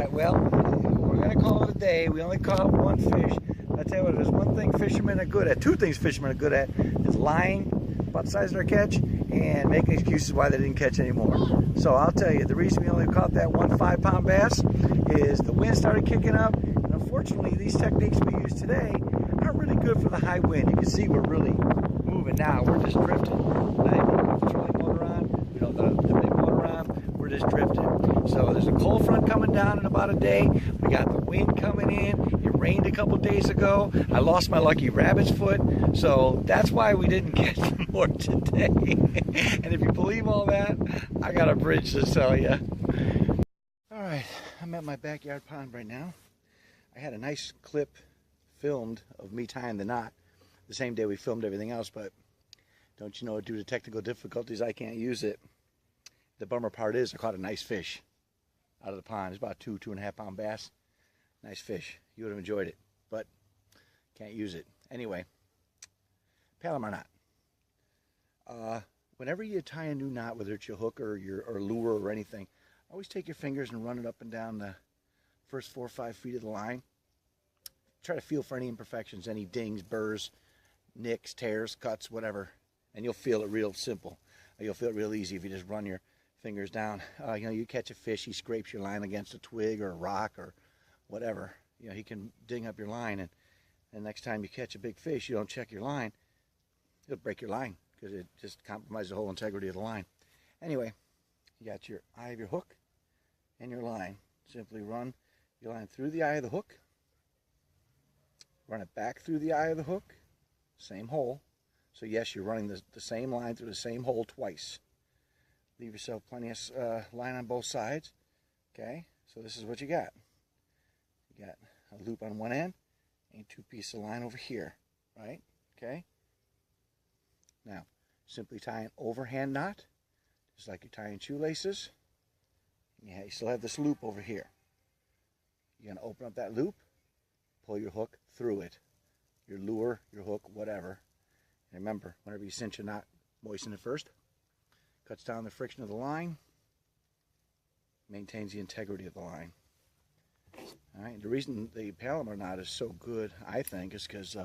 right, well, we're going to call it a day. We only caught one fish. I tell you what, there's one thing fishermen are good at, two things fishermen are good at, is lying about the size of their catch and making excuses why they didn't catch any more. So I'll tell you, the reason we only caught that 1 5-pound bass is the wind started kicking up, and unfortunately these techniques we use today aren't really good for the high wind. You can see we're really moving now. We're just drifting. Not even with the trolling motor on. We don't have the big motor on. We're just drifting. So there's a cold front coming down in about a day. We got the wind coming in. It rained a couple days ago. I lost my lucky rabbit's foot. So that's why we didn't catch more today. And if you believe all that, I got a bridge to sell you. All right, I'm at my backyard pond right now. I had a nice clip filmed of me tying the knot the same day we filmed everything else, but don't you know, due to technical difficulties, I can't use it. The bummer part is I caught a nice fish out of the pond. It's about 2.5 pound bass. Nice fish. You would have enjoyed it, but can't use it. Anyway, Palomar knot. Whenever you tie a new knot, whether it's your hook or your lure or anything, always take your fingers and run it up and down the first 4 or 5 feet of the line. Try to feel for any imperfections, any dings, burrs, nicks, tears, cuts, whatever, and you'll feel it real simple. You'll feel it real easy if you just run your fingers down. You catch a fish, he scrapes your line against a twig or a rock or whatever. He can ding up your line, and next time you catch a big fish, you don't check your line, it'll break your line because it just compromises the whole integrity of the line. Anyway, you got your eye of your hook and your line. Simply run your line through the eye of the hook, run it back through the eye of the hook, same hole. So yes, you're running the same line through the same hole twice. Leave yourself plenty of line on both sides. Okay, so this is what you got. You got a loop on one end and 2 pieces of line over here, right? Okay. Now, simply tie an overhand knot, just like you're tying shoelaces. Yeah, you still have this loop over here. You're going to open up that loop, pull your hook through it. Your lure, your hook, whatever. And remember, whenever you cinch a knot, moisten it first. Cuts down the friction of the line. Maintains the integrity of the line. All right, the reason the Palomar knot is so good, I think, is because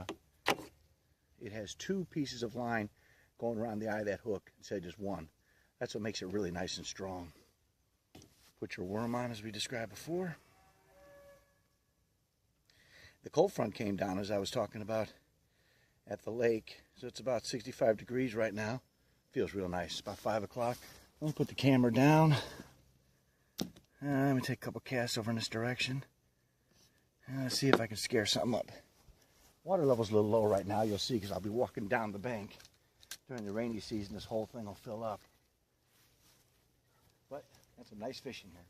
it has 2 pieces of line going around the eye of that hook instead of just one. That's what makes it really nice and strong. Put your worm on as we described before. The cold front came down, as I was talking about, at the lake. So it's about 65 degrees right now. Feels real nice. It's about 5 o'clock. Let me put the camera down. Let me take a couple casts over in this direction. Let's see if I can scare something up. Water level's a little low right now, you'll see, because I'll be walking down the bank. During the rainy season, this whole thing will fill up. But that's some nice fishing here.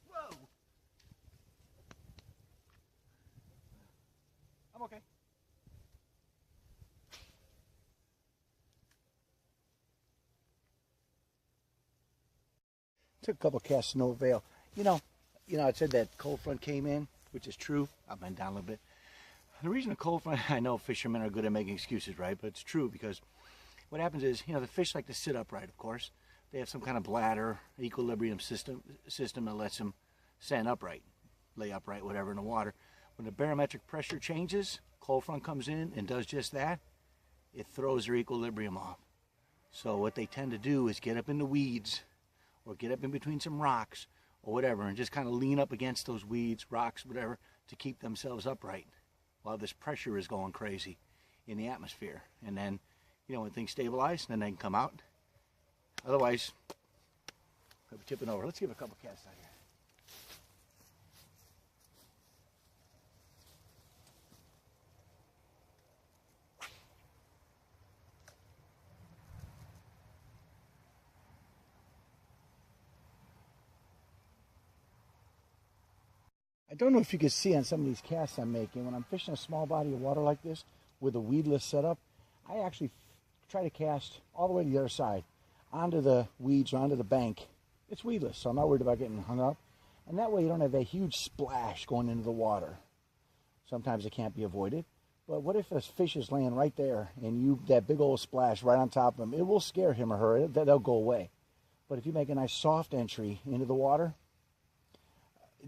Whoa! I'm okay. Took a couple casts, no avail. You know, I said that cold front came in, which is true. I've been down a little bit. The reason a cold front, I know fishermen are good at making excuses, right? But it's true because what happens is, the fish like to sit upright, of course. They have some kind of bladder, equilibrium system that lets them stand upright, lay upright, whatever, in the water. When the barometric pressure changes, cold front comes in and does just that. It throws their equilibrium off. So what they tend to do is get up in the weeds or get up in between some rocks or whatever and just kind of lean up against those weeds, rocks, whatever, to keep themselves upright while this pressure is going crazy in the atmosphere. And then, when things stabilize, then they can come out. Otherwise, they'll be tipping over. Let's give a couple casts out here. I don't know if you can see on some of these casts I'm making, when I'm fishing a small body of water like this with a weedless setup, I actually try to cast all the way to the other side, onto the weeds or onto the bank. It's weedless, so I'm not worried about getting hung up. And that way you don't have a huge splash going into the water. Sometimes it can't be avoided. But what if a fish is laying right there and that big old splash right on top of him? It will scare him or her. They'll go away. But if you make a nice soft entry into the water,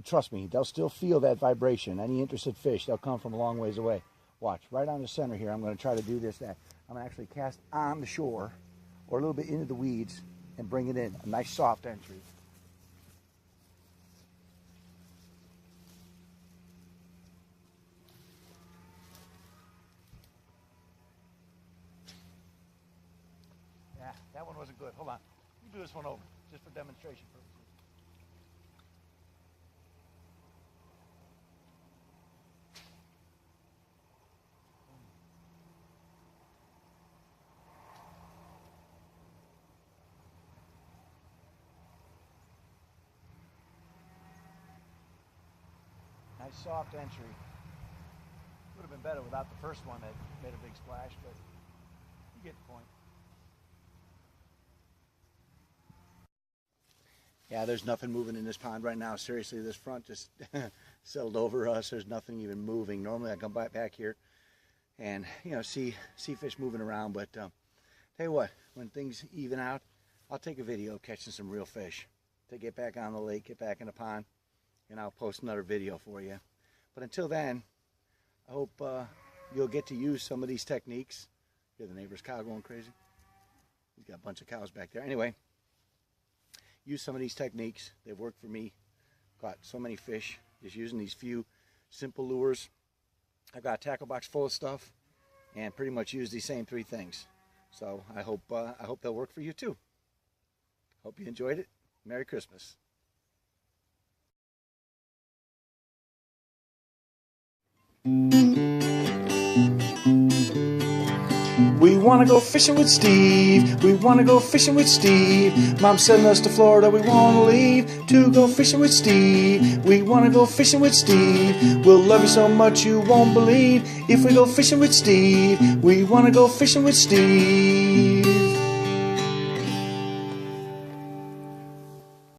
trust me, they'll still feel that vibration. Any interested fish, they'll come from a long ways away. Watch, right on the center here, I'm going to try to do this. I'm going to actually cast on the shore or a little bit into the weeds and bring it in. A nice soft entry. Yeah, that one wasn't good. Hold on. You do this one over, just for demonstration purposes. Nice soft entry. Would have been better without the first one that made a big splash, but you get the point. Yeah, there's nothing moving in this pond right now. Seriously, this front just settled over us. There's nothing even moving. Normally I come back here and, you know, see fish moving around, but tell you what, when things even out, I'll take a video of catching some real fish. To get back on the lake, get back in the pond, and I'll post another video for you. But until then, I hope you'll get to use some of these techniques. Hear the neighbor's cow going crazy? He's got a bunch of cows back there. Anyway, use some of these techniques. They've worked for me. Caught so many fish just using these few simple lures. I've got a tackle box full of stuff and pretty much use these same 3 things. So I hope they'll work for you too. Hope you enjoyed it. Merry Christmas. We wanna go fishing with Steve. We wanna go fishing with Steve. Mom's sending us to Florida. We wanna leave to go fishing with Steve. We wanna go fishing with Steve. We'll love you so much you won't believe if we go fishing with Steve. We wanna go fishing with Steve.